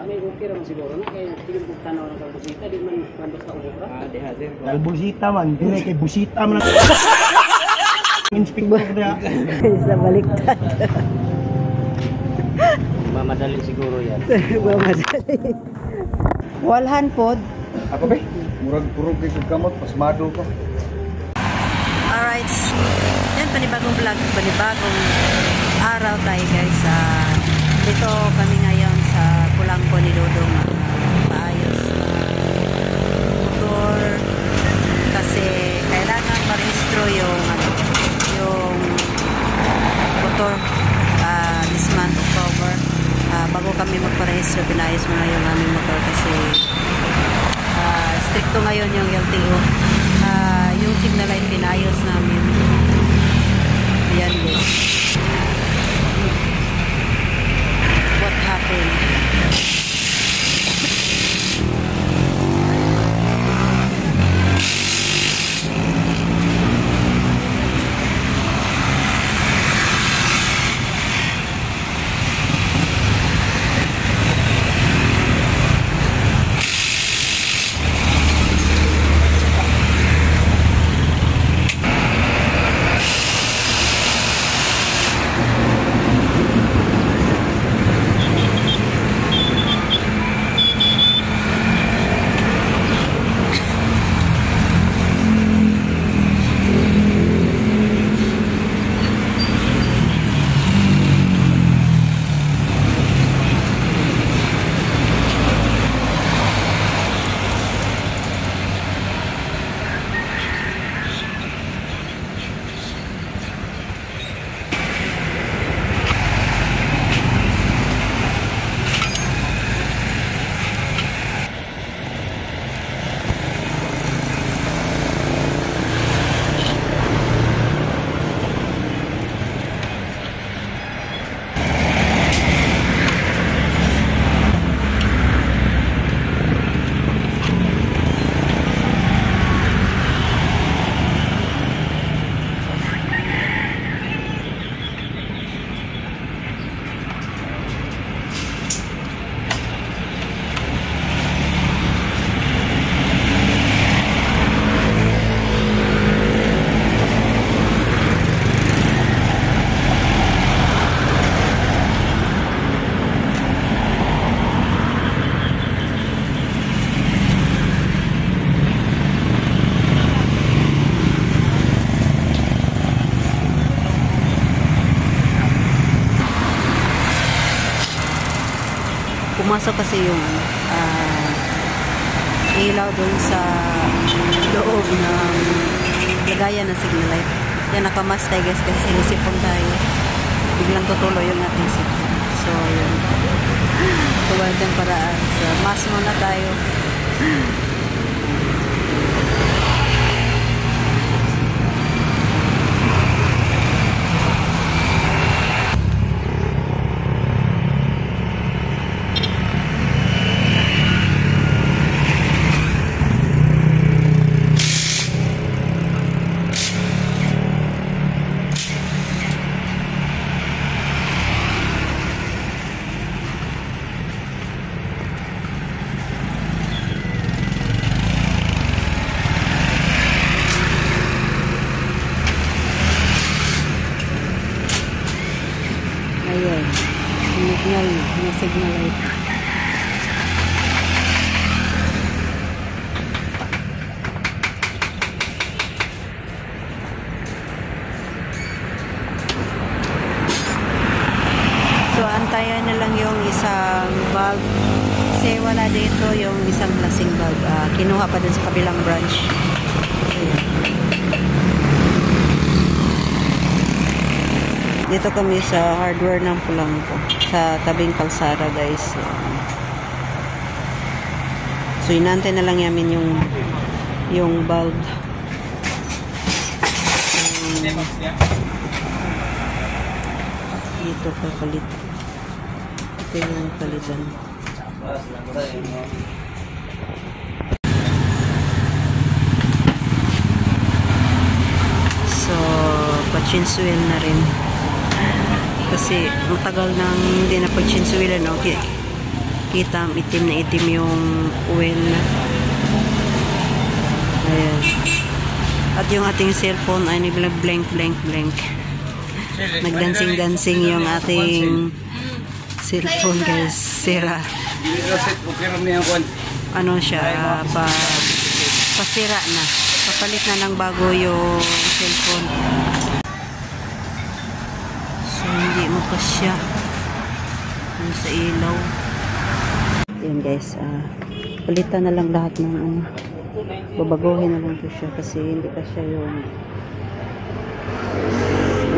may okay naman siguro na kaya tingin ko tanaw ng kalbusita di man kandos sa ubra. Diha sir. Kalbusita man, dili kay busita man. Inspektor dia. Sa baliktad. Mamadali siguro yan. Mamadali. Walhan pod. Apa be? Murag purog kay kamot pasmado ko. Alright. Yan panibagong vlog, panibagong araw tayo guys. Dito kami ngayon sa Pulangko ni Dodong. Paayos motor kasi kailangan marehistro yung motor this month October. Bago kami magparehistro, pinayos mo ngayon aming motor kasi stricto ngayon yung LTO. Yung signal light pinayos namin. Ayan guys. What happened? Pumasok kasi yung ilaw doon sa loob ng lagayan ng signal light. Yan, nakamas tayo guys kasi sinisipon tayo. Biglang tutuloy yung ating sipon. So, yun. Tuwad ng paraan. So, mas muna tayo. Ayan, signal light. So, antayan na lang yung isang bulb. Kasi wala dito yung isang lasing bulb. Kinuha pa dun sa kabilang branch. Ayan. Dito kami sa hardware ng Pulangko. Sa tabing kalsada guys. So, inantay na lang namin yung bulb. Dito papalit. Ito yung palitan. So, pachinsuel na rin. Kasi matagal nang hindi na pag-chinsuwilan, no? makita itim na itim yung oil na. Ayan. At yung ating cellphone ay nag-blank. Nagdancing-dancing yung ating cellphone guys. Sira. Ano siya, pasira na. Papalit na ng bago yung cellphone. So, hindi mo pa siya sa ilaw. Yun guys, palitan na lang lahat ng ano. Babaguhin na lang to siya kasi hindi pa siya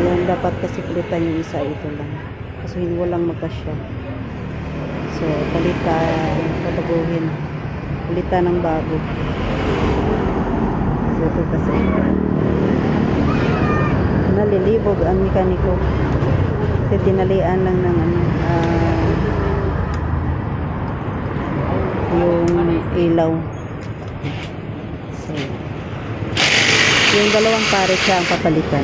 yung dapat kasi palitan yung isa, ito lang. Kasi walang magkasya. So, palitan, babaguhin. Palitan ng bago. So, ito kasi nalilibog ang mekaniko. Kasi tinalian lang ng ano, yung ilaw. So, yung dalawang pare siya ang papalitan.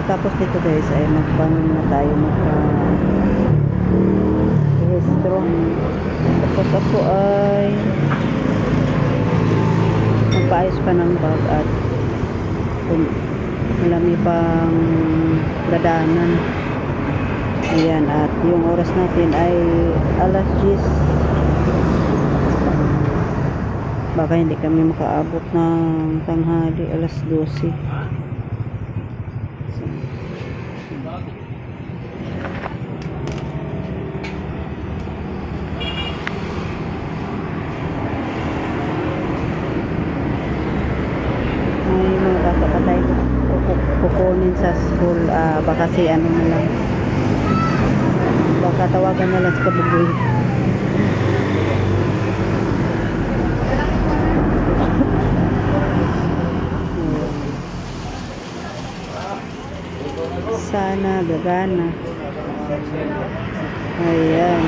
Tapos dito guys ay magbangon na tayo rehistro. Tapos ako ay magpaayos pa ng bag at malami pang dadanan. Ayan, at yung oras natin ay alas 10. Baka hindi kami makaabot ng tanghali, alas 12. Kukunin sa school, baka si ano na lang, baka tawagan na lang sa kabugoy. Sana gagana. Ayan.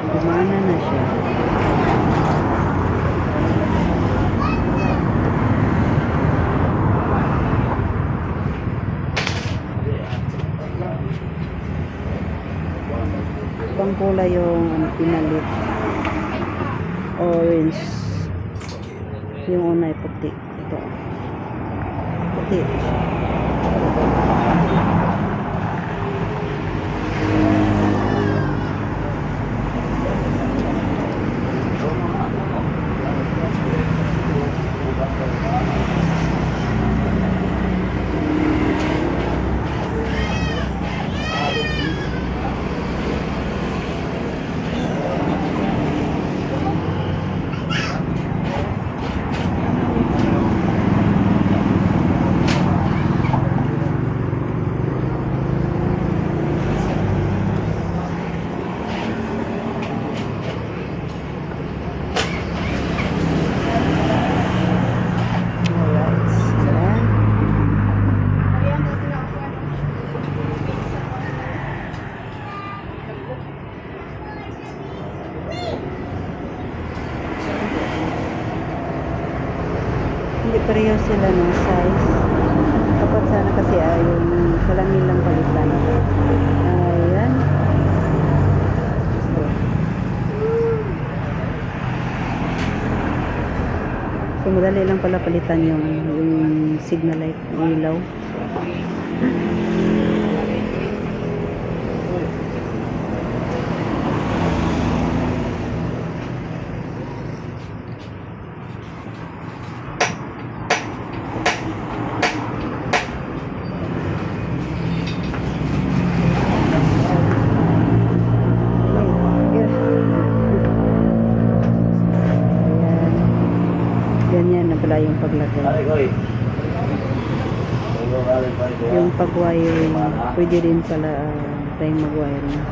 Gumana na siya. Ibang kulay yung pinalit, orange, yung una ay puti. Ito puti. Hindi pareho sila ng size. Dapat sana kasi yung salamin lang palitan. Ayan. So madali lang pala palitan yung signal light, yung ilaw. Ganyan na pala yung paglagay. Yung pag-wiring, pwede din pala tayong mag-wiring.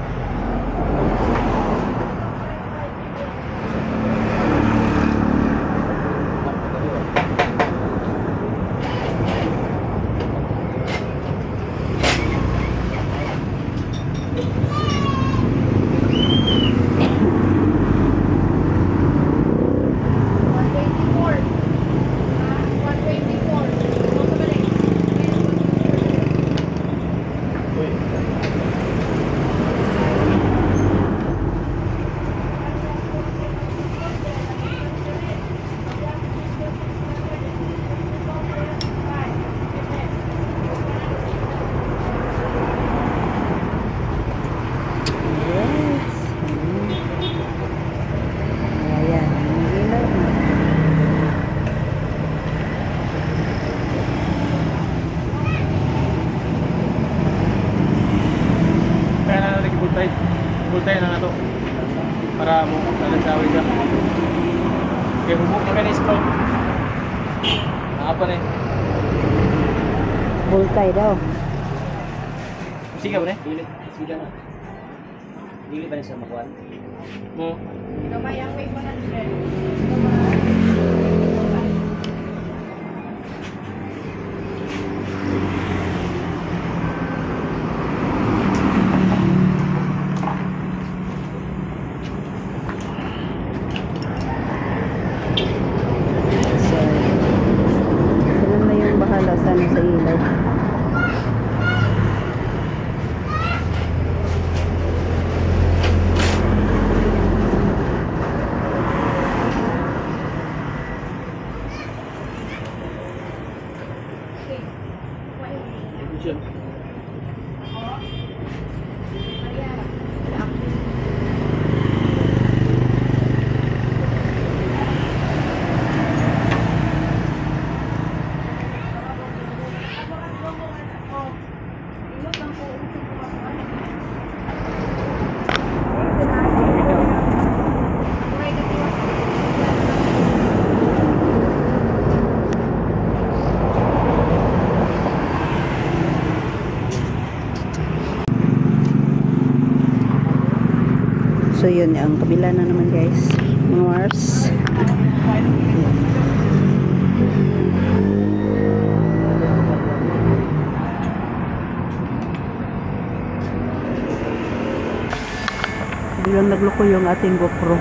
Bultay na nga to para mo nalasawi ka. Okay, bubuk na kanis ko. Apa nih? Bultay daw. Sige ba nih? Dili, sila na. Dili ba niya sa makuan? Mo. Namayang may 100. Sana sa ilaw. So yun, ang kabila na naman guys, mga Mars. Biglang nagloko yung ating GoPro.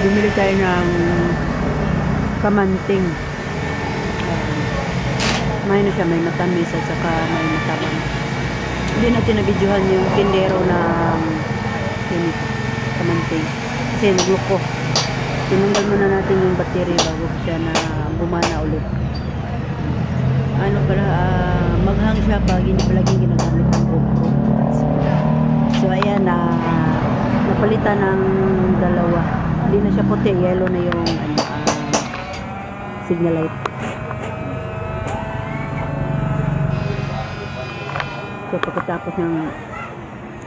Bumili tayo ng kamanting. May na siya, may matamis at saka may matabang. Hindi natin nabidyohan yung tindero ng kamanting kasi nagloko. Tinanggal muna natin yung battery bago siya na bumana ulit. Ano pala, maghang siya pag hindi palaging ginagamit ng GoPro. So ayan, napalitan ng dalawa. Hindi na siya puti, yellow na yung signal light. So pagkatapos ng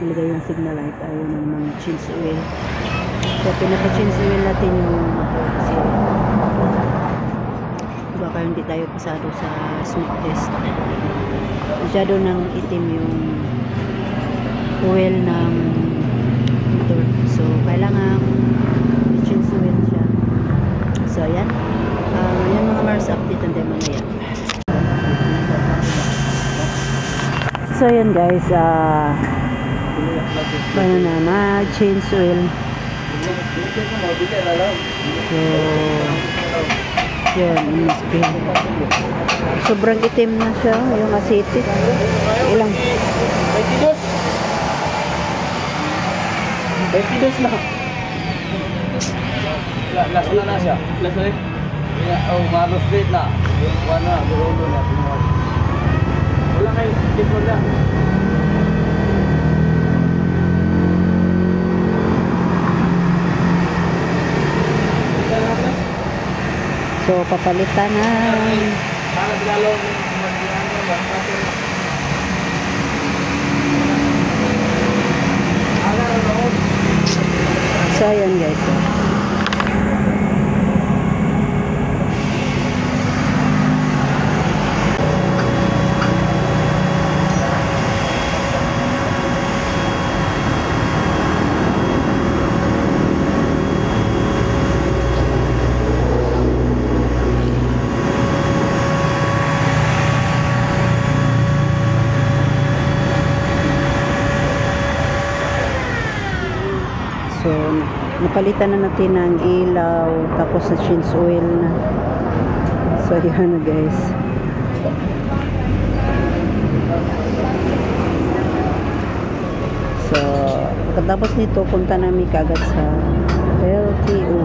ilagay yung signal light, ayaw ng change oil. So pinaka-change oil natin yung kasi baka hindi tayo pasado sa smoke test. Masyado ng itim yung oil ng motor. So kailangan change oil siya. So ayan. Yan mga Mars, update ang demo na yan. So ayan guys, paano na mag-change oil. So yun, in-spin. Sobrang itim na siya, yung acetic. Ilang? 22 na. Last na siya. Last na rin. Oh, Malos Street na. Wala, Gurulo na. Wala kayo. Dito na. So papalitan na. Para lalo So ayan guys. napalitan na natin ng ilaw, tapos na change oil na. So yun na guys. So pagkatapos nito, punta namin kagad sa LTO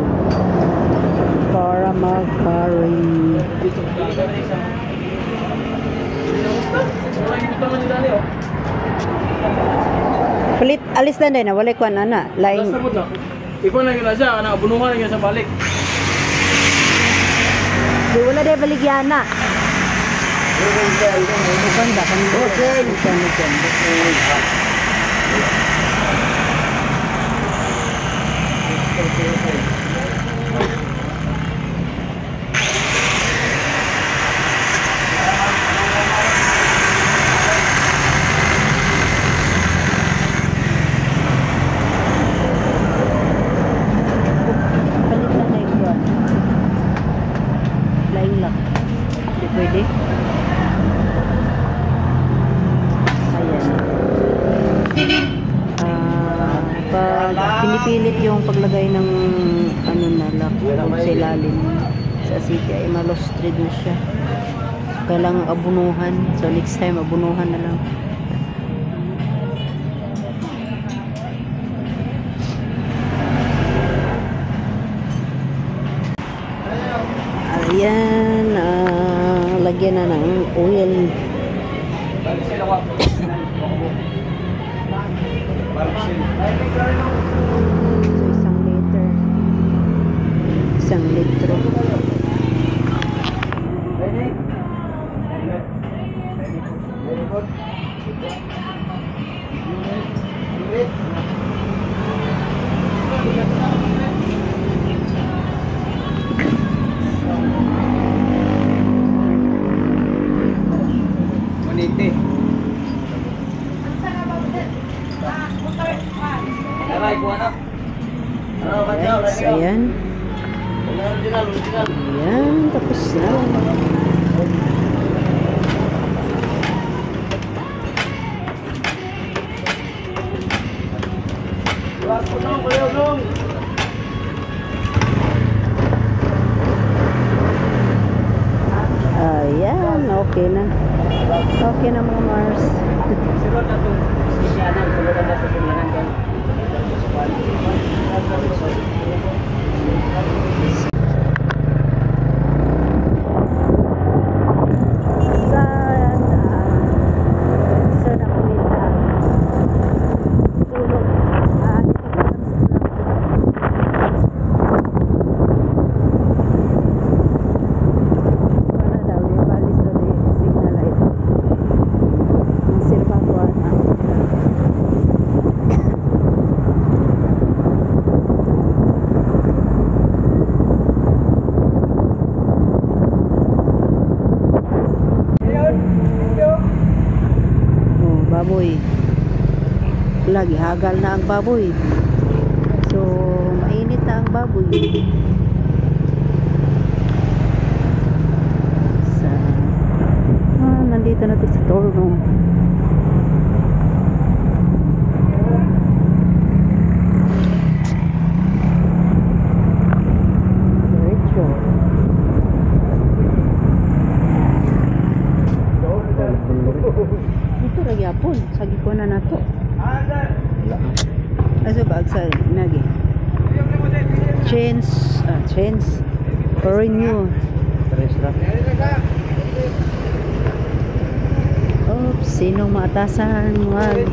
para mag-carry. Palit, alis na din, wala ko na laing. Ikaw na yun na siya, bunuhan na yun sa balik. Di wala din baligyana. Bukan ba? Bukan. Pwede. Ayan. Pag pinipilit yung paglagay ng ano na lock sa ilalim sa city ay malostred na siya. Kailangan abunuhan. So next time abunuhan na lang. Ayan, lagyan na ng oil. So, 1 liter. 1 litro. Guys, ayan. Ayan, tapos na. Ayan, okay na. Okay na mga Mars. Baboy. Lagi hagal na ang baboy. So, mainit na ang baboy. Sa nandito na ito sa Torno. Diretso. Ito ra gyapon sagi ko na nato. Aso bag sa nagi. Change for renew. Oops, sinong maatasan? Wag.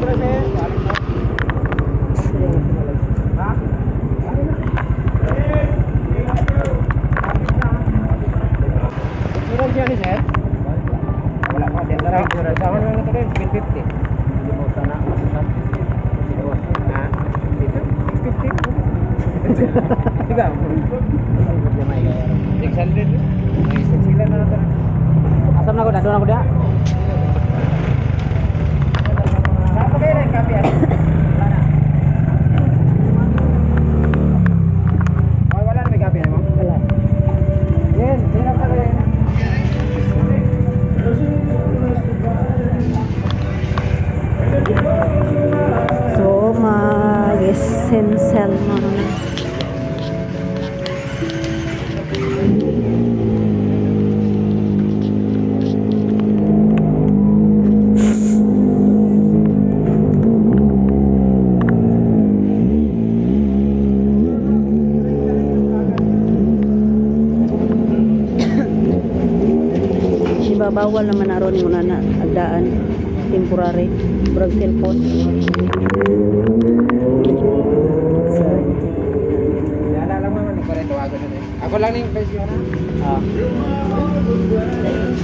Meron siya ni sir? Wala pa din tara. Sama na lang ito din 50. Hindi mo sana. Ha? Dito 50. Tiga. 600. May sila na natin. Asam na ko doon ako dia. Apa kayo na kape? Wala na may kape mo? Wala. Yan, sino ka rin? So mag-essential na ba bawal naman aron muna na agdaan temporary brag cellphone. So, Naalala mo naman, ikaw rin tawagan na eh. Ako lang yung face yun.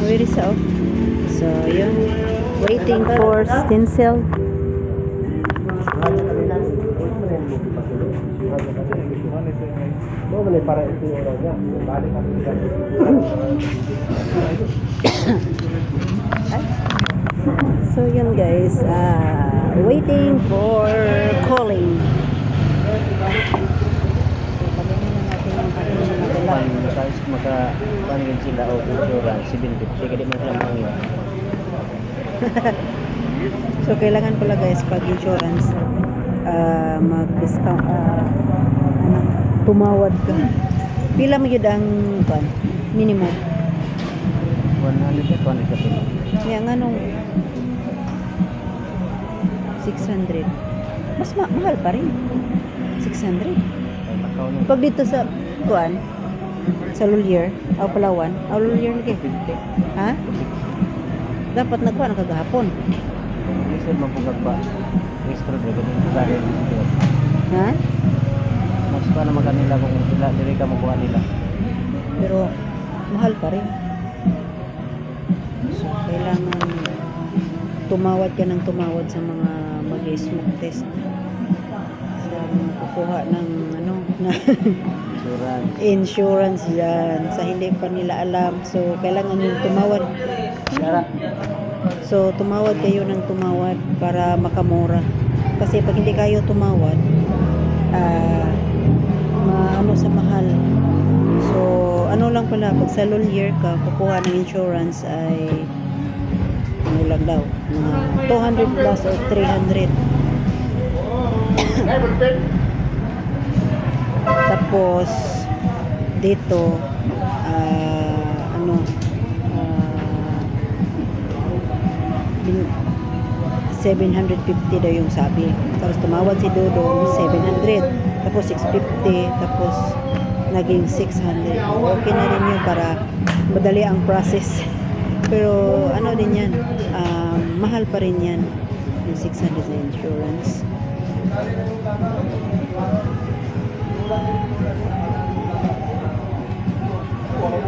where is out? So, yun. Waiting for stencil. Para ito yung oras niya. Balik ako dito. So, yun guys. Waiting for calling. Maka-panggil sila o insurance, 750, kaya di man sila mangin. So, kailangan pala guys, pag insurance, mag-discount, tumawad ka. Pila mo yun ang minimum? 100 at 100 kasi. Kaya nga nung 600. Mas mahal pa rin. 600. Pag dito sa sa Lulier, Palawan, Lulier lagi. Ha? Dapat nagkuhan kagahapon. Lisod mapugag ba? Restro ba? Ganun sa restro. Ha? Mas pa naman kanila kung sila, dili ka makuha nila. Pero mahal pa rin. So, kailangan tumawad ka ng tumawad sa mga mag-smoke test. Sa mga kukuha ng na Insurance. insurance yan. Sa hindi pa nila alam. So, kailangan yung tumawad. So, tumawad kayo ng tumawad para makamura. Kasi pag hindi kayo tumawad, sa mahal. So, ano lang pala, pag sa Lulier ka, kukuha ng insurance ay ano lang daw, mga 200 plus or 300. Tapos, dito, 750 daw yung sabi. Tapos tumawad si Dodo 700, tapos 650, tapos naging 600. Okay na rin yun para madali ang process. Pero ano din yan, mahal pa rin yan yung 600 na insurance.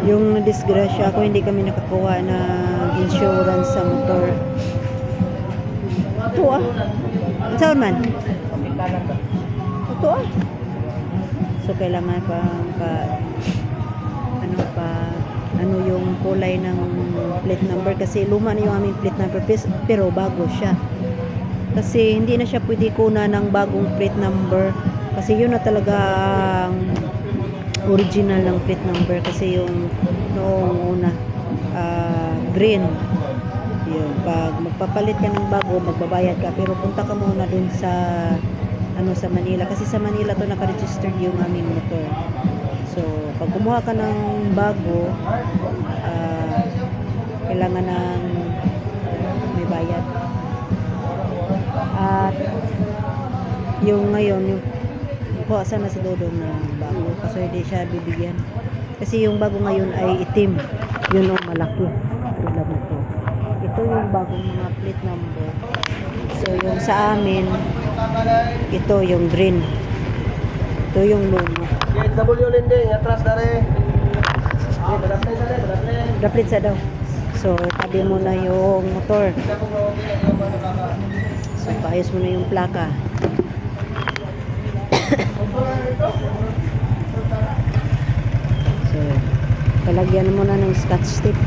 Yung disgrasya ako, hindi kami nakakuha ng insurance sa motor. Ito saan man? Ito So kailangan ano yung kulay ng plate number, kasi luma na yung aming plate number pero bago siya. Kasi hindi na siya pwede kuna ng bagong plate number, kasi yun na talaga ang original ng plate number. Kasi yung noong una green yun. Pag magpapalit ka ng bago, magbabayad ka, pero punta ka muna dun sa sa Manila, kasi sa Manila to naka-registered yung aming motor. So pag kumuha ka ng bago, kailangan ng may bayad. At yung ngayon, yung kuha sana si Dodong na bago, kasi hindi siya bibigyan, kasi yung bago ngayon ay itim, yun ang malaki. Ito yung bagong mga plate number. So yung sa amin, ito yung green, ito yung luma. Daplit sa daw. So tabi mo na yung motor. So paayos mo na yung plaka. So palagyan mo na ng scotch tape,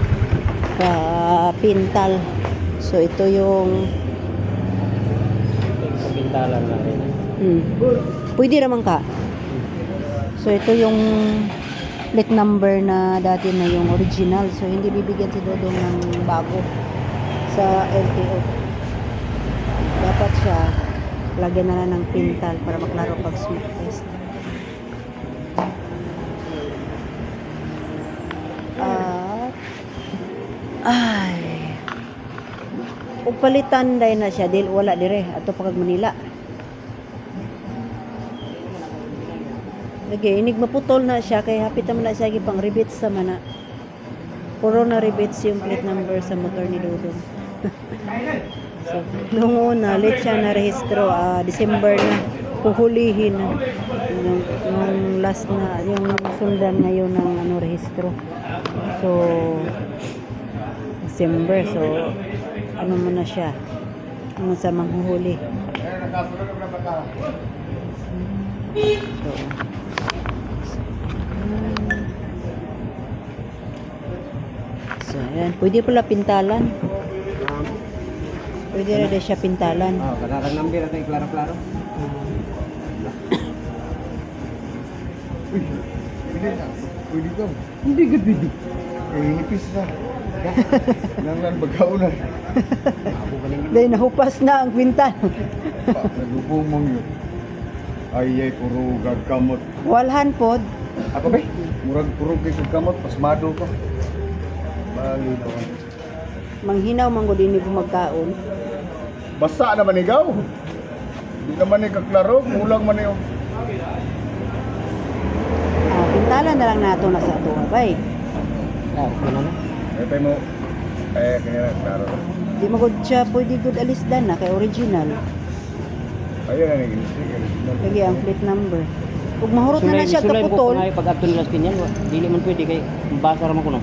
pintal. So ito yung Pintalan na rin. pwede naman ka. So ito yung plate number na dati na yung original. So hindi bibigyan si Dodong ng bago sa LTO. Dapat siya lagyan na ng pintal para maklaro pag smoke test. Upalitan dahil na siya dahil wala dire ato pagag Manila. Lagi inig maputol na siya, kay hapit naman na siya gipang ribit sa mana. Puro na rebates yung plate number sa motor ni Dudong. So, nung una, late siya na rehistro, December na, puhulihin na. Yung last na, yung sundan ngayon ng rehistro. So, December, so, ano mo na siya, ano sa manghuhuli. So, ayan. Pwede pala pintalan. Pwede rin siya pintalan. Kadarang number at ay klaro-klaro. Pwede ka. Hindi ka pwede. Nipis na. Nangan bagaunan. Dahil nahupas na ang kwintan. Nagubong mong yun. Ay, puro gagamot. Walhan pod. Ako ba? Murag puro kay gagamot, pasmado ka. Bali naman. Manghinaw man ko din magkaon. Basta naman ikaw. Hindi naman ikaklaro, kulang man yung... Pintalan na lang nato na sa ato, bay. Ito mo, kanina, klaro. Di magod siya pwede good alisdan na kay original. Ayun na naging Lagi ang plate number. Kung mahurot na na siya kaputol, Pag adto nila pinyan, dili man pwede kay basa ra man kuno.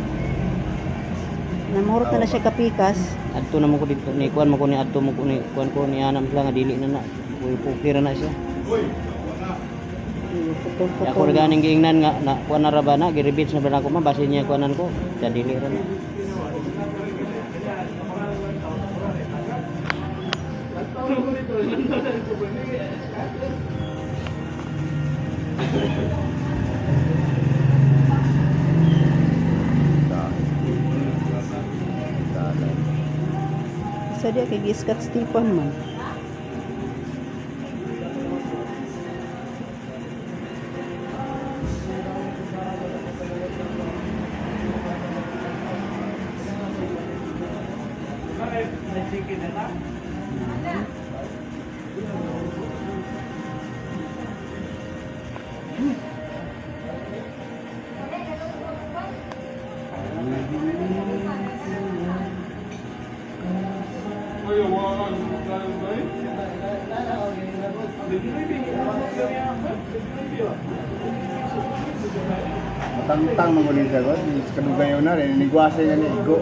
na mahurot na siya kapikas, Adto na mo ko dito ni kuan mo ko ni adto mo ko ni kuan ko ni anam lang nga dili na na. Uy pukira na siya. putol-putol. Ako ra ganing giingnan nga na kuan na ra ba na gi-rebates na ba na ako man basin niya kuanan ko. Sa dili ra na. Isa dia kay giskat Stephen man. matangtang mangulin siya ko. Kadugayo na rin, nigwasa niya ni Igo.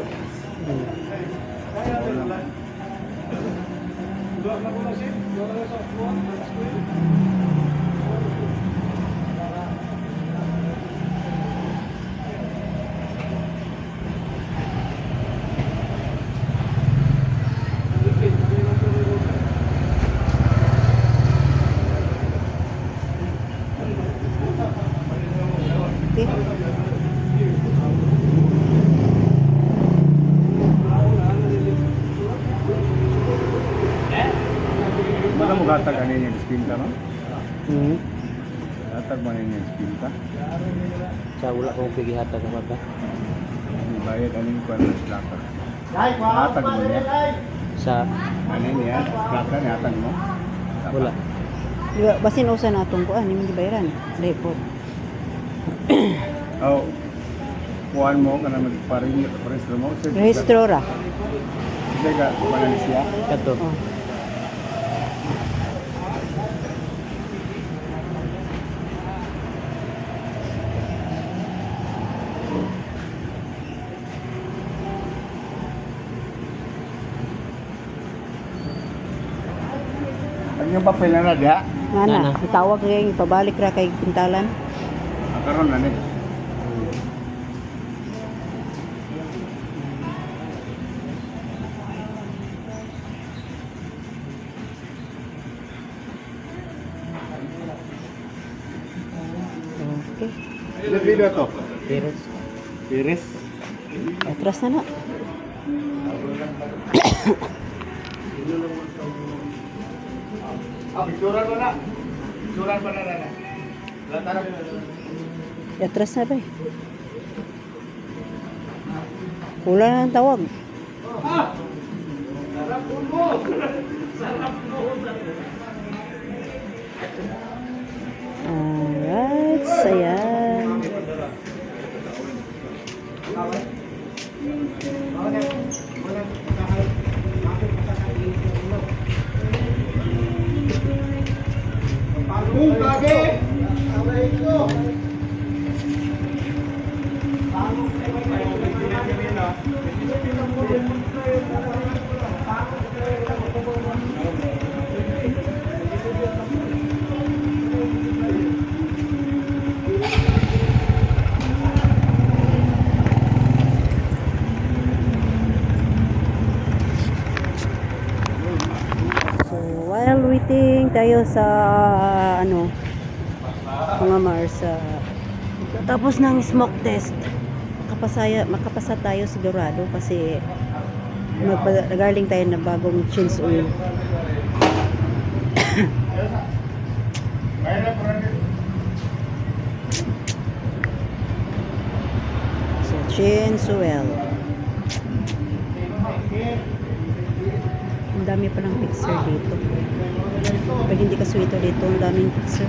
Mana mo gatag ano yung spinta, no? Gatag mo yung spinta. Sa wala ko pigihata ka ba? Bayad ano yung kuwan ng plaka. Gatag mo niya. Sa Ano niya? Plaka niya, atag mo. wala. Diba, basin usa na atong kuan, hindi bayaran. Depot. Oh. Kuwan mo, ka na magparing mo. Rehistro ra. Sige ka, kuwan siya. Kato. Oh. Ang yung papel na diya. Ngana, itawag kay ipabalik ra kay pintalan. Ang karon na ni. Okay. Ilang video to? Pero Iris. Atras na na. Picturean mo na. Picturean mo na na. Latarap. Atras na ba eh. Kulang na ang tawag. Alright, ayan. So, while waiting tayo sa ano, mga Mars, tapos ng smoke test, makapasa tayo sigurado kasi magpagaling tayo na bagong change oil. So, change oil. Ang dami palang fixer dito. Pag hindi ka sweeto dito, ang daming fixer.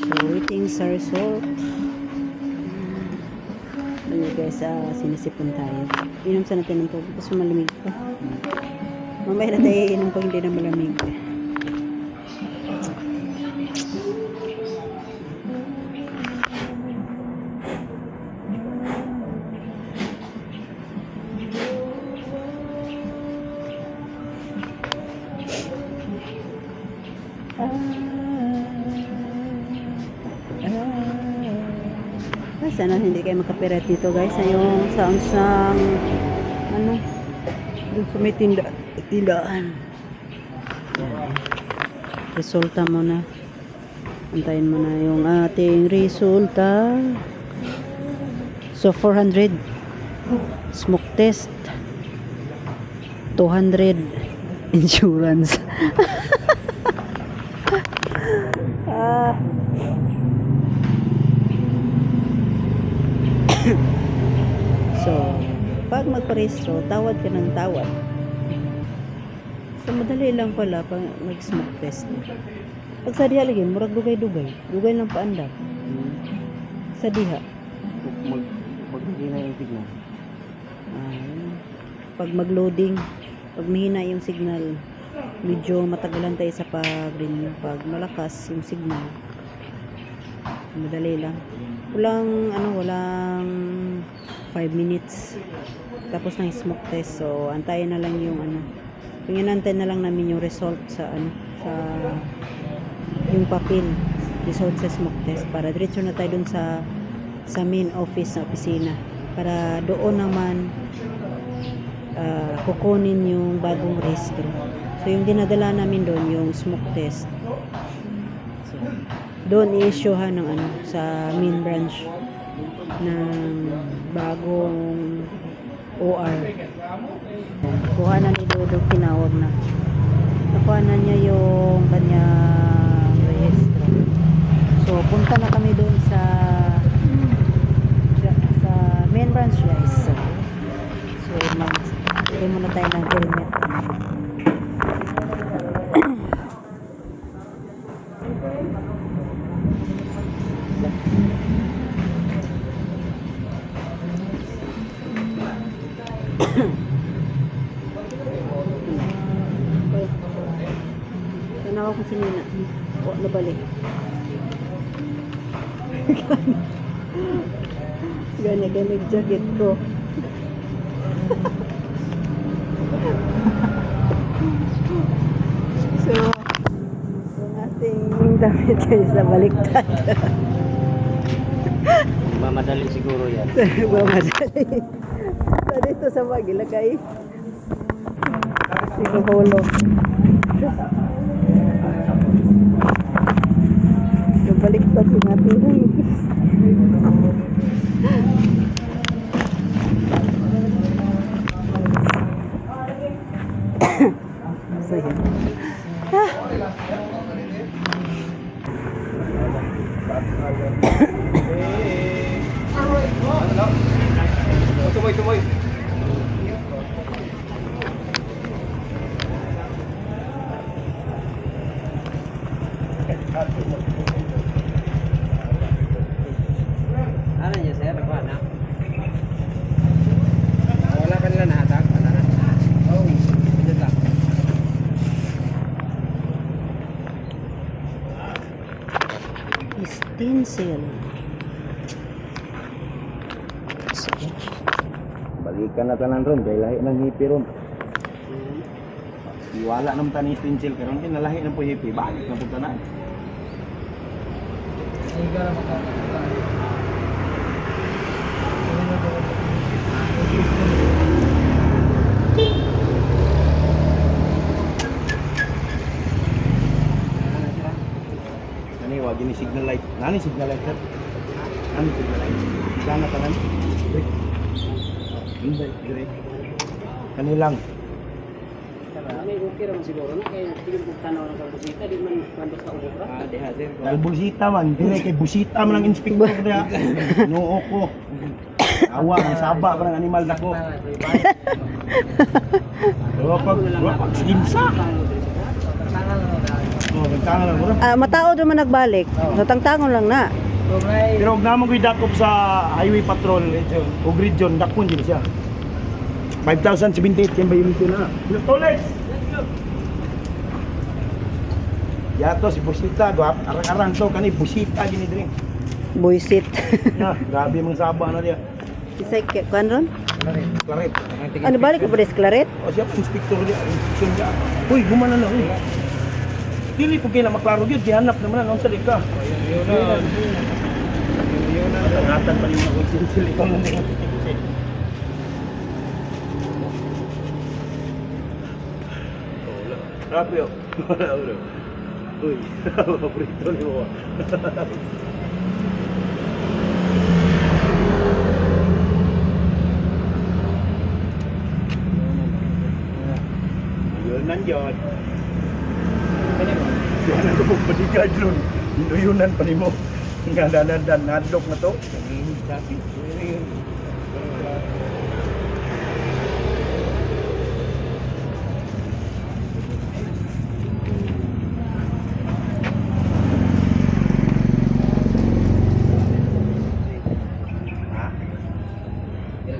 So, waiting sa result. Ano guys, sinisipon tayo. Inom sa natin ng tubig kasi malamig pa. Mamaya na tayo inom pag hindi na malamig. Sana hindi kayo makapirat dito guys. Yung sounds ng ano, dun sa may tindaan. Resulta mo na. Antayin mo na yung ating resulta. So 400 smoke test, 200 insurance. So, pag magparehistro, tawad ka ng tawad. So, madali lang pala pag mag-smoke test. Pag sa diha lagi, murag dugay-dugay. Dugay lang paandar. Sa diha. Pag hindi na yung signal. Pag mag-loading, pag mahina yung signal, medyo matagalan tayo sa pag-renew. Pag malakas yung signal, madali lang. Walang 5 minutes tapos ng smoke test. So antayin na lang yung inantay na lang namin yung result sa sa yung papel result sa smoke test para diretso na tayo dun sa main office na opisina para doon naman kukunin yung bagong rehistro. So yung dinadala namin doon yung smoke test. So, doon i-issuehan ng sa main branch ng bagong OR. Kuha na ni Dodo, tinawag na. Nakuha na niya yung kanyang rehistro. So punta na kami doon sa main branch guys. So hindi muna tayo ng helmet. Tanawa ko si Nina. O, nabalik. Ganya jacket ko. So, yung ating damit kayo sa baliktad. Mamadali siguro yan. Mamadali. So, dito sa magilagay. Sinuhulog. So, baliktad yung ating so, yun. dito, boy. Ano niya sir? Kuha na. Wala ka nila nahatag? Wala na. Oh. Pwede lang. Stencil. Balikan na tanan ron, kay lahi ng hipi ron. Iwala naman tanin stencil, pero hindi nalahi ng po hipi. Balik na po tanan. Siga na makakita. Nani, wag ini signal light. Nani signal light, sir? Nani signal light? Sana tanan. Hindi, dire. Kanilang. May okay raman siguro na kaya tigil ko tanaw ng kalbusita di man kanto sa ubra. Ah, diha sir. Dahil busita man, dire kay busita man ang inspektor niya. Noo ko. Awa, may saba pa ng animal dako. Pag sinsa. Oh, nagtangan lang mura. Matao naman nagbalik. So tangtangon lang na. Pero huwag naman ko'y dakop sa highway patrol o region, dakpon din siya. 5,078 yan ba yung ito na? Tolex! Yato si Busita, arang-arang to, kanay Busita gini din. Buisit. Na, grabe mga saba na diya. Isay kuan ron? Claret. Ano balik ka pa des Claret? O siya, inspektor diya, inspektor diya. Uy, gumana na, uy. Dili po kayo na maklaro yun, dihanap naman na, nung salik ka. Yun na. Tangatan pa rin ako, sinsil ikaw na din. Grabe yun. Uy, paborito ni mo. Yun nandiyan. Siya na ito pong padigad nun. Hinuyunan pa ni mo. Nga danadan, nadlok na to.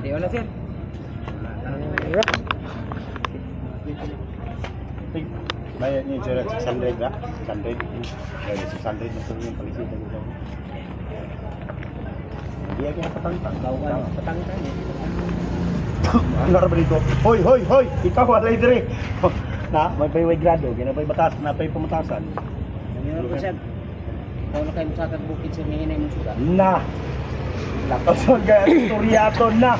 Di wala sir. Bayad niyo sir, 600 ba? 600. Kaya 600 na sir yung palisita niyo. Hindi ako napatangtang. Patangtang eh. Ano ra ba dito? Hoy, hoy, hoy! Ikaw walay dire. Na, may grado, ginapay batas, napay pamatasan. Ano ko sir? Kung na kayo musakag bukid sir ngayon ay musuda. Na. Lakason kaya istoryato na.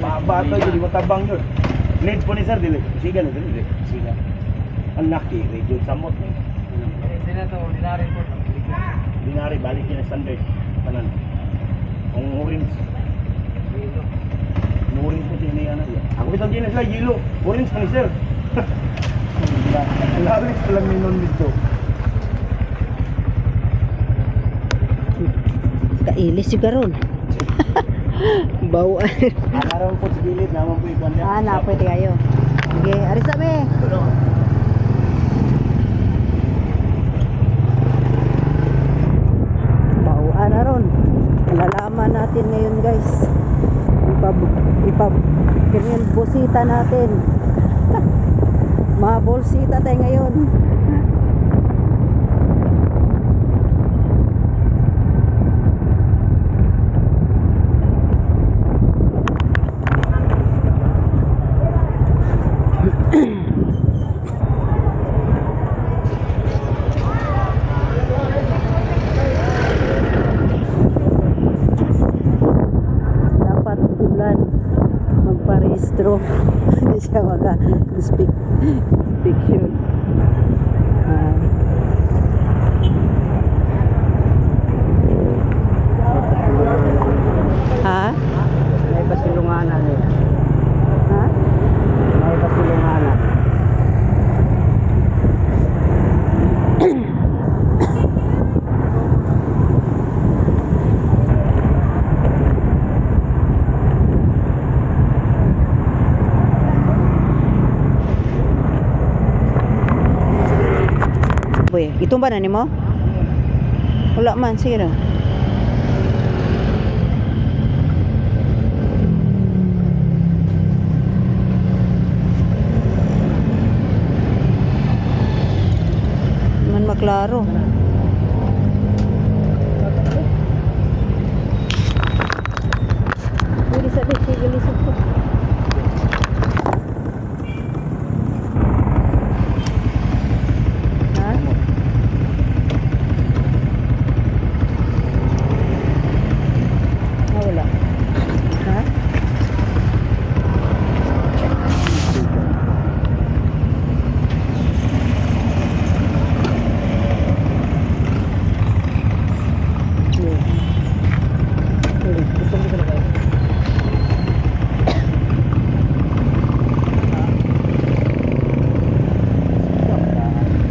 Babato jadi matabang yun. Need po ni sir dili. Siga na dili. Siga. Ang laki, radio samot ni. Sila to, dinari po. Dinari balik niya standard tanan. Ang orange. Orange po din niya na. Ako bitang ginas la yellow. Orange pa ni sir. Laris lang ni non dito. Kailis yung karon. Bawaan. Araw po sa gilid naman po ikuan niya. Na pwede kayo. Sige, aris na me. Bawaan na ron. Malalaman natin ngayon guys. Ganyan busita natin. Mabolsita tayo ngayon. Dapat ulan magparehistro. Hindi siya maka-inspection. Ha? May pasilunganan eh. Ha? May pasilunganan. Uy, itumba na ni mo? Wala man, sige na. Man maklaro. Pwede sa dik, sige lisod ko. Ha? Ah, wala. Ha?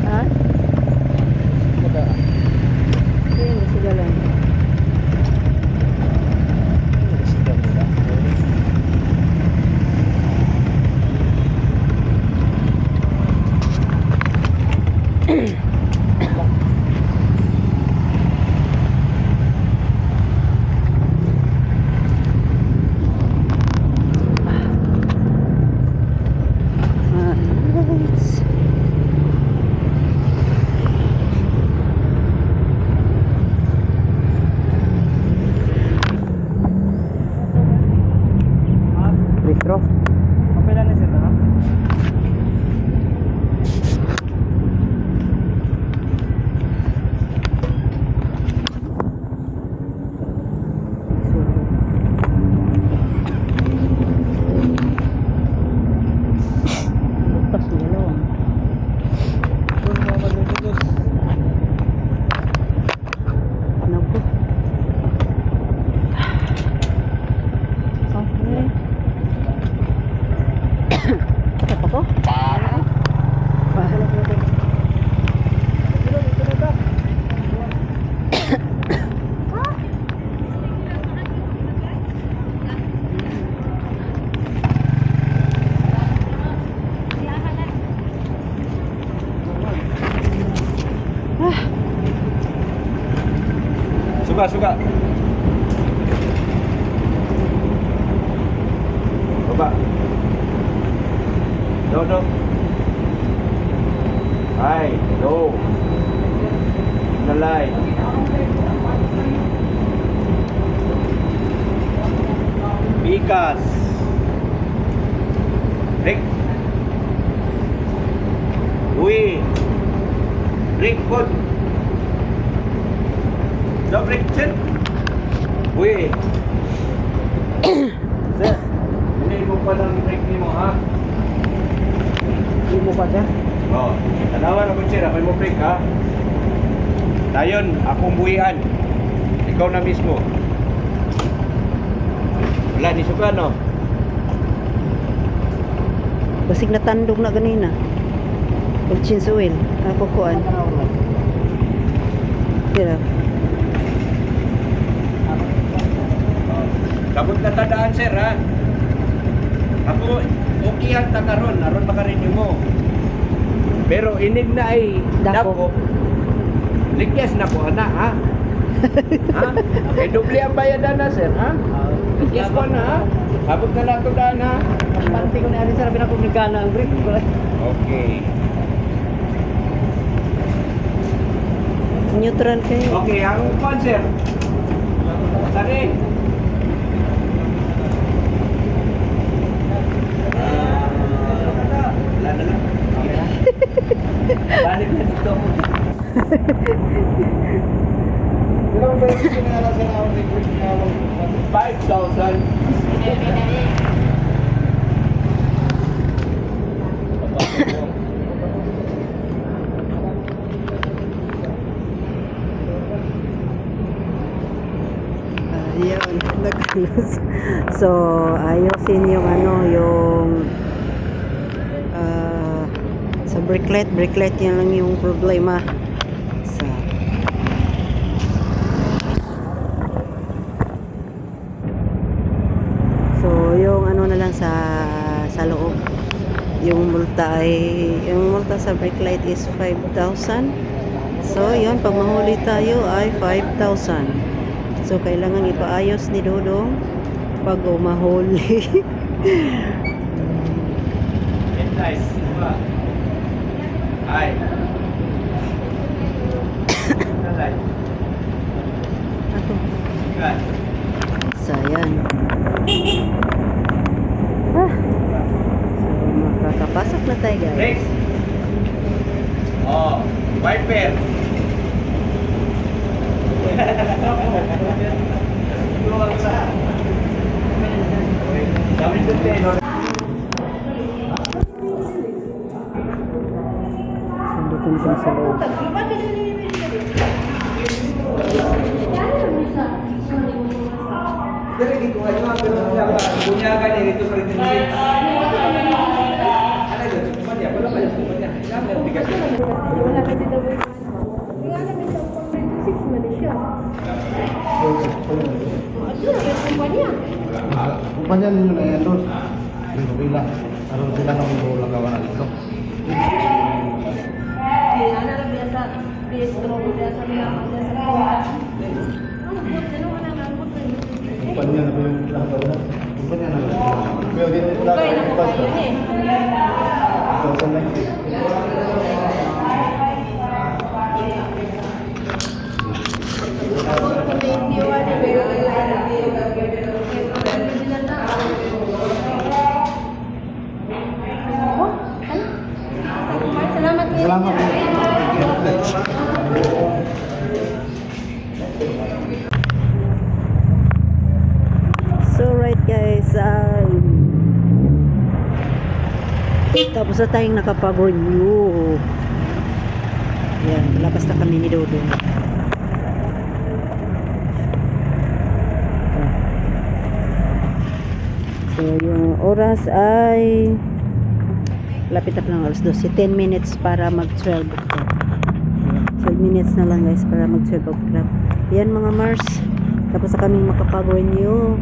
Ha? Sige, sige lang. Alright. Bistro. Kapila na sir, ha? Bukas na lang. Doon mo magbubutos. Naku. Okay. Apa ko? Suka. Baba. No. Ay, no. Nalay. Bikas. Rick. Louis. Rick Food. No break chin. Uy. Sir, hindi mo pa lang break ni mo, ha? Hindi mo pa sir. Oo. Tanawan ako sir, ako mo break, ha? Dayon, akong buhian. Ikaw na mismo. Wala, ni suka, no? Basig na tandog na ganina. Pag change oil. Ako kuan. Tira. Kabut na tandaan, sir, ha? Ako, okay ang takaron. Aron makarinyo mo. Pero inig na ay Dako. dako. Likyas na ko, anak, ha? Ha? May doble ang bayadan na, sir, ha? Likyas ko na, ha? Kabut na nato daan, ha? Panti ko na rin sir, pinapumigana ang brief. Okay. Neutral kayo. Okay, ang upan, sir. Sari. Wala na lang. Balik na dito. Ilang beses sinala sa ako ni 5,000. Ayun, nagkalos. So, ayusin yung sa brake light yan lang yung problema. So, yung na lang sa loob. Yung multa sa brake light is 5,000. So, yun, pag mahuli tayo ay 5,000. So, kailangan ipaayos ni Dodong pag umahuli. Nice. Ay. Ako. Good. So, yan. Ah. So, makakapasok na tayo, guys. Next. Oh, white pair. Sundutin ko sa loob. Kumpanya ninyo na yan doon. Dito bila. Aron sila na kung bulang gawa na dito. Kumpanya na po yung pinagawa na. Kumpanya na lang. Pero dito wala na yung pasta. 2019. Salamat po. So, right guys, tapos na tayong nakapagonyo. Yan, labas na kami ni Dodong. So, yung oras ay lapit na lang alas 12. 10 minutes para mag-12 o'clock. 12 minutes na lang guys para mag-12 o'clock. Yan mga Mars. Tapos na kaming makapag-renew.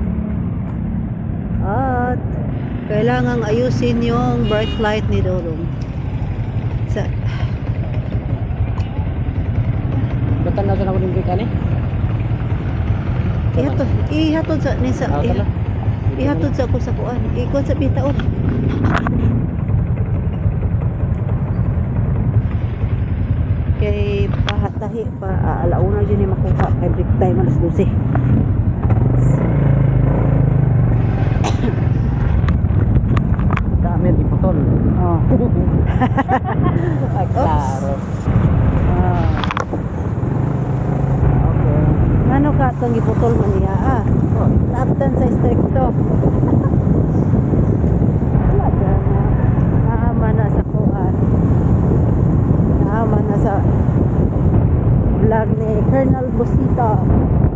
At kailangang ayusin yung brake light ni Dodong. Batan na ako ng kita ni. Ihatod sa ni sa ihatod sa ako sa kuan. Ikot sa bitaon. Kay pahatahi pa alauna dyan ni makuha kay break time alas 12. Dami di putol. Oh. Ay, klaro. Ah. Okay. Ngano ka itong iputol man niya Laptan sa stricto. Wala dyan na. Naama na sa kuhan. Naama na sa vlog ni Colonel Busita.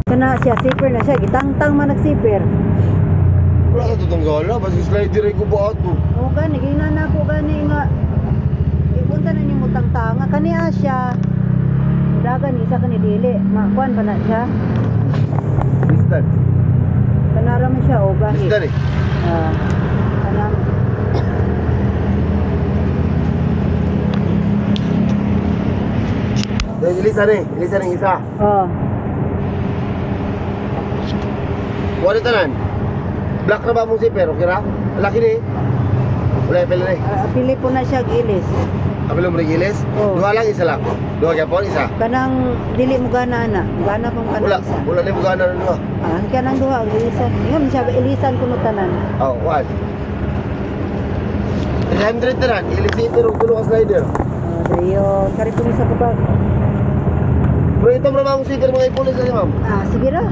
Kana siya, zipper na siya. Gitangtang man nagsipper. Wala ka itong gala. Basta slider ay kubaat mo. O gani, ginan na ko gani nga. Ipunta na niyo mutang tanga. Kaniya siya. Dagan, isa ka ni Dili. Makuan pa na siya. Tristan. Kanara man siya, o gahi. Tristan eh. Kanang. Ilisan eh. Ilisan yung isa. Oh. Wala tanan. Black na ba mong zipper? Okay na? Laki ni. Wala pala ni. Pili po na siya gilis. Apilo mo gilis? Oo. Dua lang, isa lang. Dua kaya po, isa. Kanang dili mo gana na. Gana pong Wala. kanang isa. Wala na yung gana na dua. Kanang duha, ilisan. Ngayon siya, ilisan ko tanan. Oh, one. 300 tanan. Ilisin ito ng tulo ka slider. Dayo, kari po sa kubag. Pero ito mga mong sticker mga ipulis na ma'am. Sige ra.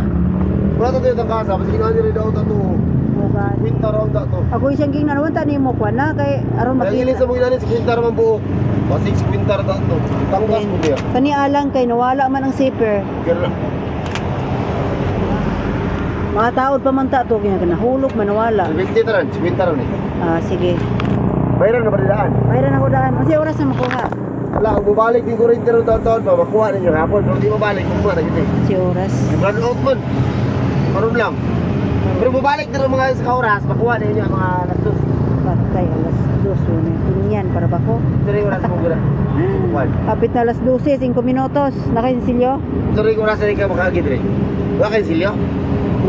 Wala ito tayo ng kasa. Kasi ginaan nyo daw ito. O gani. Winter round na ito. Ako isang ging naman ta nimo kwa na kay aron Kaya ilis sa makita. mga ginaan, 6 winter man buo. O 6 winter na ito. Tanggas mo niya. Kani alang kay nawala man ang zipper. Kaya Mga taod pa man ta to kanya nahulog man nawala. 20 tanan. 6 winter ron eh. Sige. Bayaran na ba nilaan? Mayroon ako daan. Kasi oras na makuha. Wala, kung bumalik din ko rin ito taon pa, makuha ninyo hapon. Kung di mabalik, kung buwan na gito. Si oras. Run out man. Karoon lang. Karon Pero bubalik din ang mga sa oras, makuha na yun yung mga alas 2. Patay, alas 2 yun. Tingyan, para ba ko? Sorry, oras mo gula. Kapit na alas 12, 5 minutos. Nakainsilyo? Sorry, oras na rin ka makagid rin. Wala kayo silyo?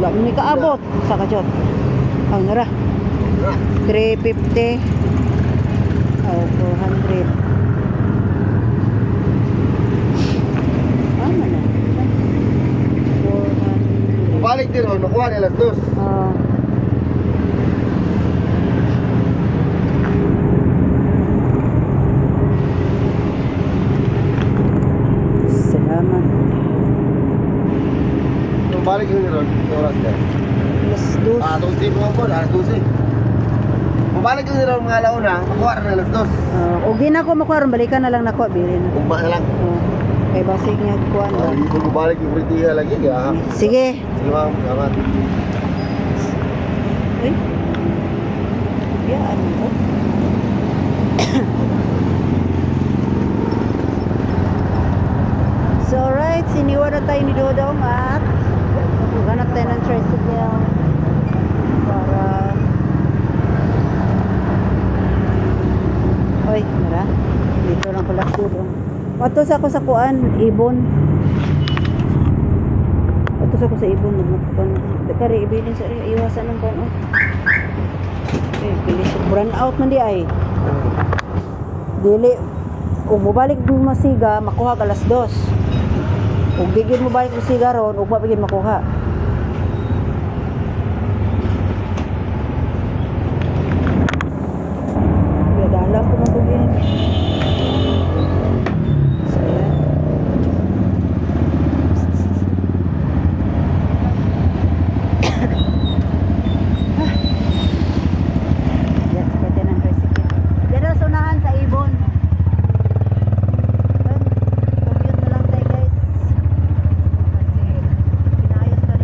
Wala, may kaabot. Sa kajot. Ang nara. 350. Oh, 400. Tama na. 400. Bubalik din ron, makuha na alas 2. Oh. Salamat. Bubalik yun ron, yung oras na. Alas 2. Ah, 12 mo ako, alas 12. Bubalik yun ron mga alauna, makuha na alas 2. O gina ko makuha ron, balikan na lang nako, bilhin na. Ugma na lang. Kay basig nga kuha na. Hindi ko bubalik yung pritiha lagi, ha? Sige. Sige ma'am, salamat. Uy. Yan mo. So alright, siniwan na tayo ni Dodong at maghanap tayo ng tricycle para oy, mara. Dito lang pala Dodong. Matos ako sa kuan, ibon. Matos ako sa ibon, nagmukpan. Kari ibilin sa iwasan ng kuan. Eh, bilis brand out man di ay. Dili o mobalik mo masiga, makuha ka alas 2. Ug bigyan mo balik mo siga ron, ug mabigyan makuha. Ya dalam ko mabugin. Saya. Yan, pwede ng tricycle. Dito sa unahan sa ibon. Commute na lang tayo guys. Kasi pinayos na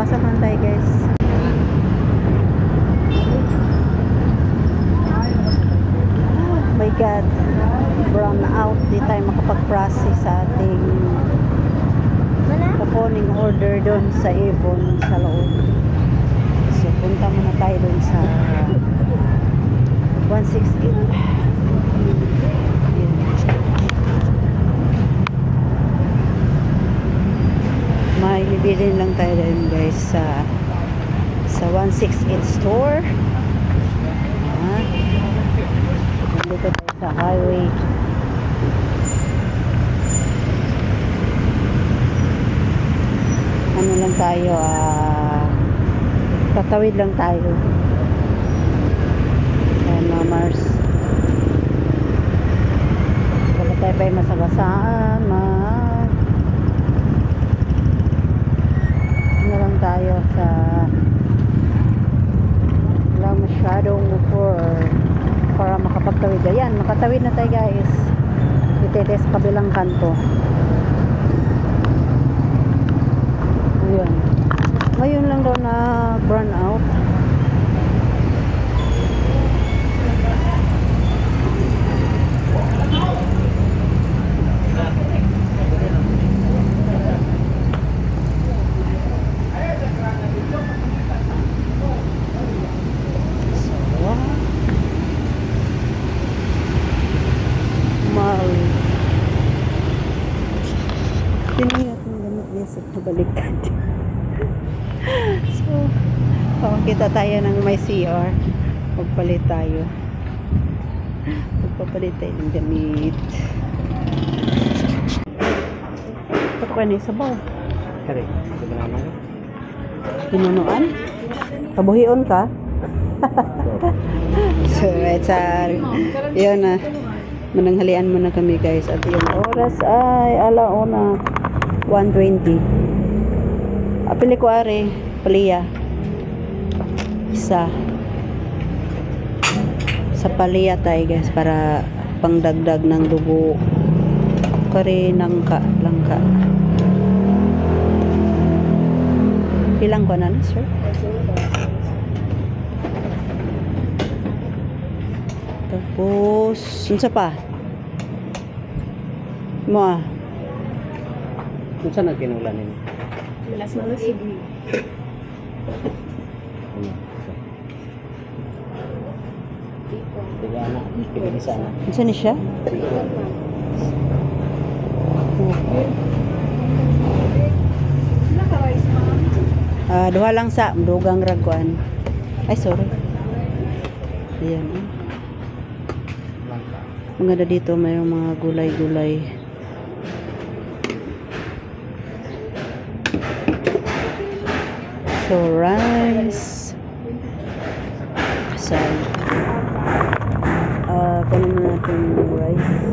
Pasok na tayo guys. Oh my God. Brown out. Di tayo makapag-process sa ating kukuning order doon sa Avon sa loob. So punta muna tayo doon sa 168. May bibili lang tayo din guys sa 168 store. Nandito tayo sa highway. Ano lang tayo, tatawid lang tayo. Ayan mga Mars. Wala tayo pa yung masagasaan, ano lang tayo sa wala masyadong para makapagtawid. Ayan, makatawid na tayo guys. Itete sa kabilang kanto. Ayan. Ngayon lang daw na burn out. Tinayat ng gamit niya sa pabaliktad. So, pakakita tayo ng may CR. Magpalit tayo. Magpapalit tayo ng gamit. Ito ka na isabaw. Kari, Pinunuan? Kabuhion ka? So, it's yun na. Mananghalian muna kami guys. At yung oras ay alauna 1:20. Apili ko are Palia. Isa. Sa Palia tayo guys para pangdagdag ng dugo. Kare langka. Ilang ko na sir? Tapos, unsa pa? Mo Kung saan nagkinulan nila? Malas sige. Tiga anak, pinag-isa na. unsa ni siya? Naka-rice ma'am. Duha lang sa dugang ragwan. Ay, sorry. Ayan. Maganda dito, mayroong mga gulay-gulay. So, rice. Sal. Kunin mo natin yung rice.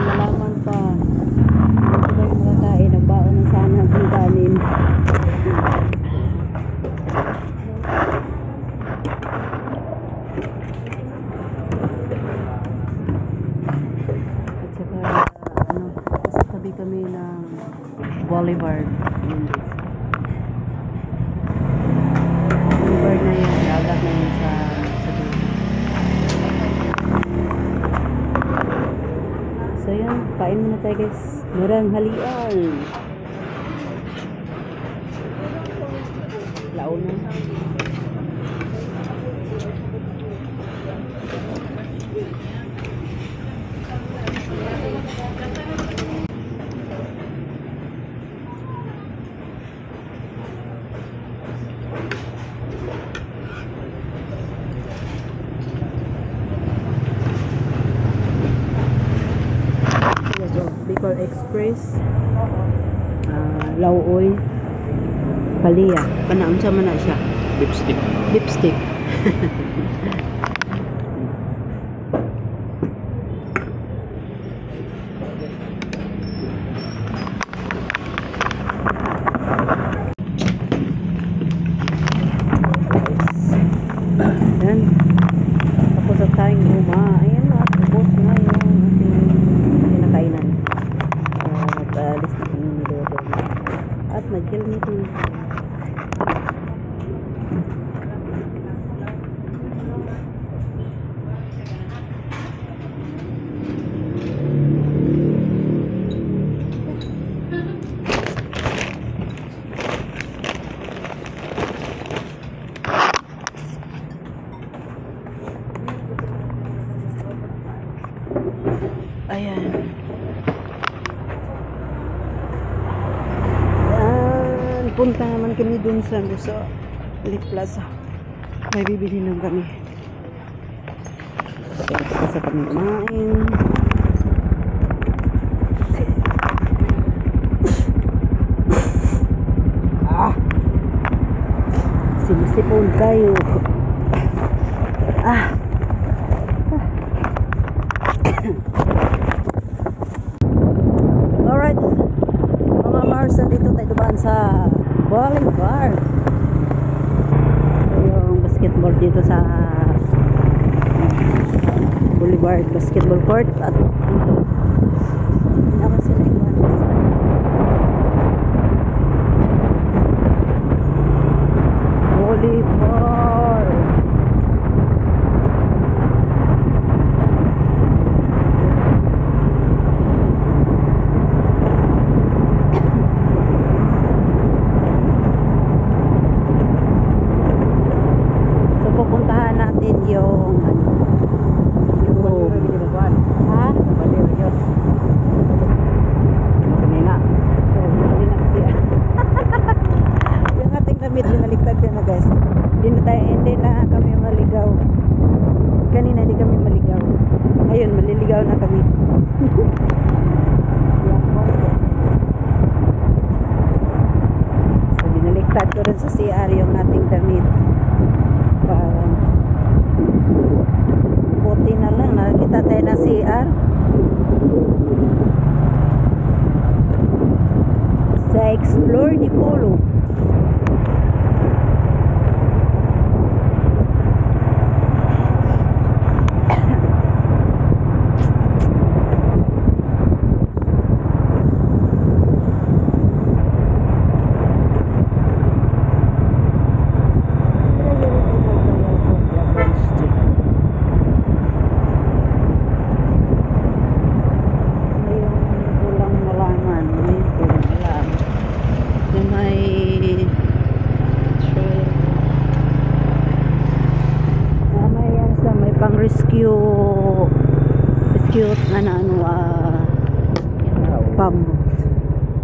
Malaman pa. Ito ba yung makakain? Nagbaon ng sana ng kanin. At saka, nasa tabi kami ng Boulevard. Boulevard na yun. Dagat na yun sa dulo. So yun, kain muna tayo guys. Murang halian. Lao na. Lauoy, Palia. Panaon sa man na siya. Lipstick. Lipstick. Yan. Tapos na tayong kumain at tapos na yung ating kinakainan. Nag-alis na kami ni Dodo. At nag-helmet na. Ayan. Ayan. Punta naman kami dun sa Elite Plaza. May bibili lang kami. Kasi kami kumain. Sinisipon tayo. Alright, mga Mars, dito tayo dumaan sa Boulevard. Ito yung basketball dito sa Boulevard Basketball Court. At ito, naman sila yung Boulevard. Pupuntahan natin yung ha? Kanina. Yung ating damit, binaligtad ko na guys. Hindi na kami maligaw. Kanina hindi kami maligaw. Ngayon maliligaw na kami. So binaliktad ko rin sa CR yung ating damit. Buti na lang nakita tayo na CR sa Explore ni Polo.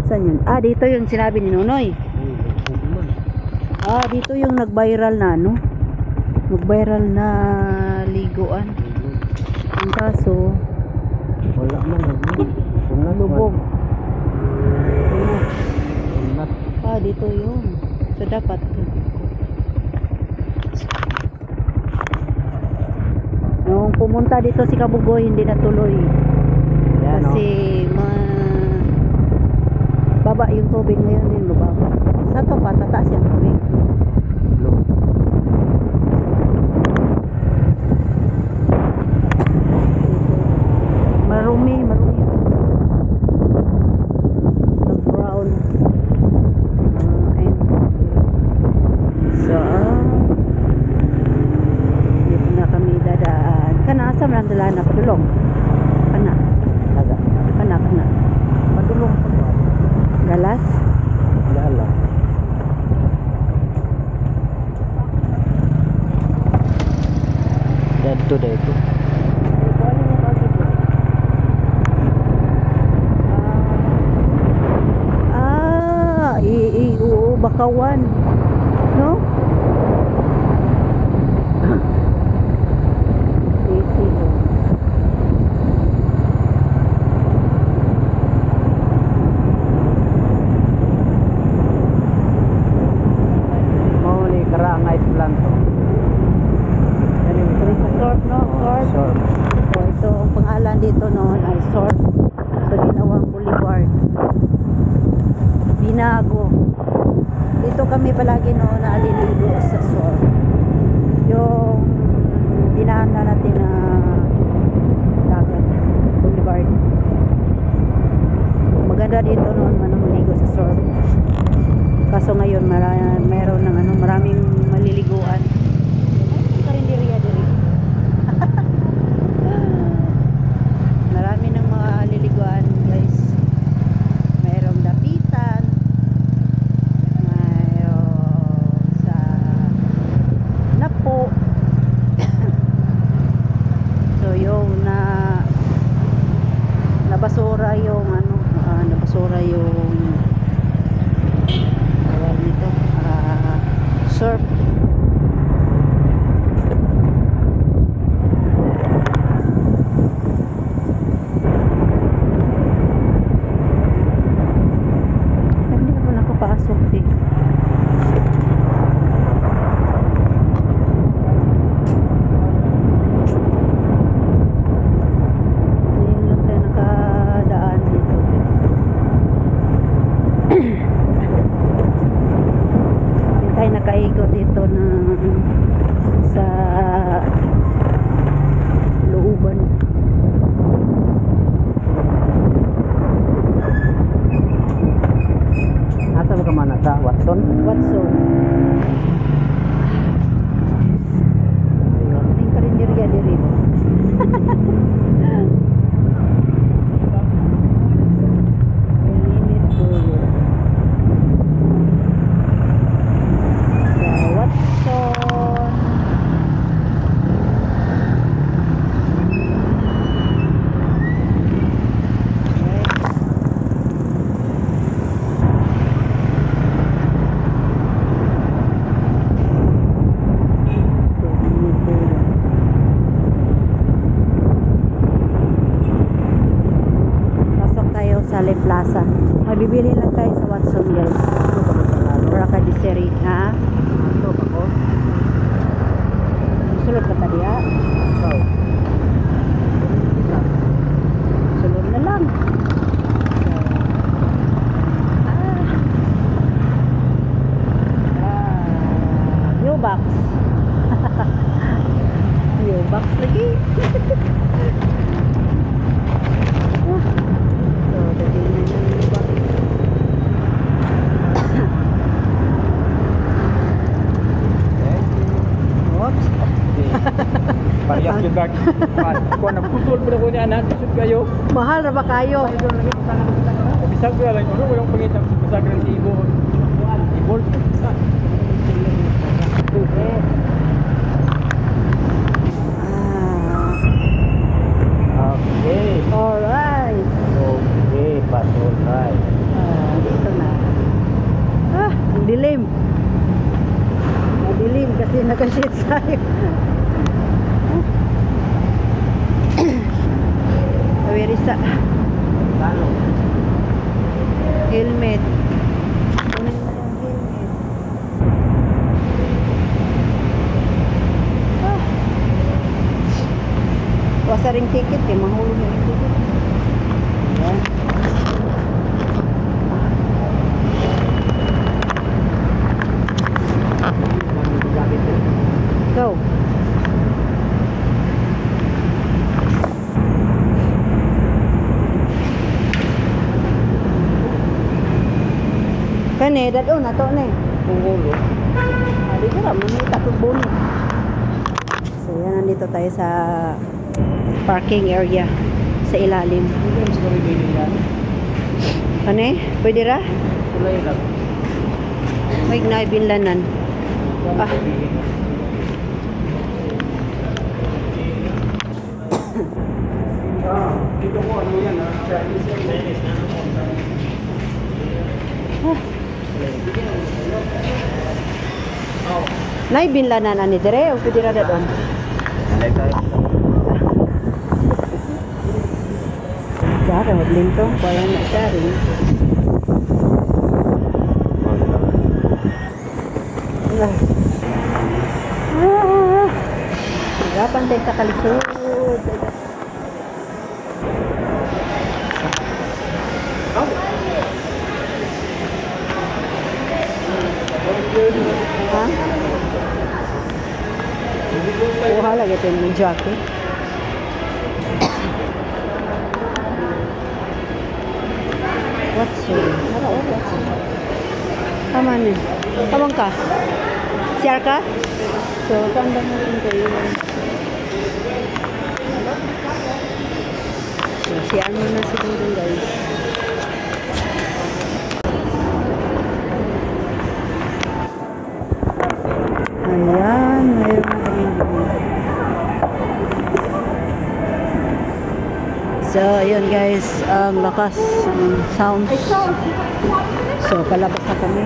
Saan yun? Dito yung sinabi ni Nonoy. Dito yung nag-viral na nag-viral na liguan. Ang kaso Wala man. lubog. Dito yun. So dapat nung pumunta dito si Kabugoy hindi natuloy. Kasi baba yung tubig ngayon din, lubaba. Sa to pa, tataas yung tubig. Marumi. Nag-brown. So, dito na kami dadaan. Asa man dala na padulong. Kana. Padulong pa ba? Galas? Lala. Dito. Oo, Bakawan. No? binago. Dito kami palagi noon naaliligo sa shore. Yung dinaanan natin na dagat, boulevard. Maganda dito noon maligo sa shore. Kaso ngayon mayroon ng maraming maliliguan. Karinderya diri. Marami ng mga liliguan, guys. Mayroong dapitan. Mayroong sa Napo. So yung nabasura yung nabasura yung tawag nito, surf. Hindi na po nakapasok din. Ngayon lang tayo nakadaan dito. Hindi tayo nakaikot dito na sa looban. Asa ba ka man sa Watson? Watson. Ayun, yung karinderya diri. Init po yun. Sa Watson. Pasok tayo sa Le Plaza. Magbibili lang tayo sa Watson, guys. Para ka diseri, ha? Ito ako. Sulod ka tadi, ha? Ikaw. Sulod na lang. U-Box. U-Box lagi. So, dali na yung U-Box. Oops. Parehas yung bag. Kung naputol pa na ko ni anak, isip kayo. Mahal na ba kayo? Bisag ko lang, ano walang pangitang bisag ng si Ibo. Ibol. Okay. Alright. Okay, pasul right. Dito na. Ang dilim. Madilim kasi naka-shit tayo. Where is that? Helmet. Kunin mo yung helmet. Wasa ring ticket eh. Mahulog na yung ticket. Ayan. Go. Kani, dado na to ne. Pungulo. Di ko lang, manita ko bono. So, yan, nandito tayo sa parking area sa ilalim. Hindi mo siguro ibigay yan. Kani, pwede ra? Tulay lang. May naibinlanan. Ah. Dito ko ano yan ha. Naibinlanan ani dire o pwede ra dadon. Alay tayo. Dara, linto, kaya na siya rin. Hirapan tayo sa kalisod. Ha? Kuha lagi ito yung jacket. What's it? Tama na. Tamang ka? CR ka? So, tanda mo rin kayo. So, CR mo na siguro guys. Ayan, mayroon na kami dito. So, ayun guys, ang lakas ng sounds. So, palabas na kami.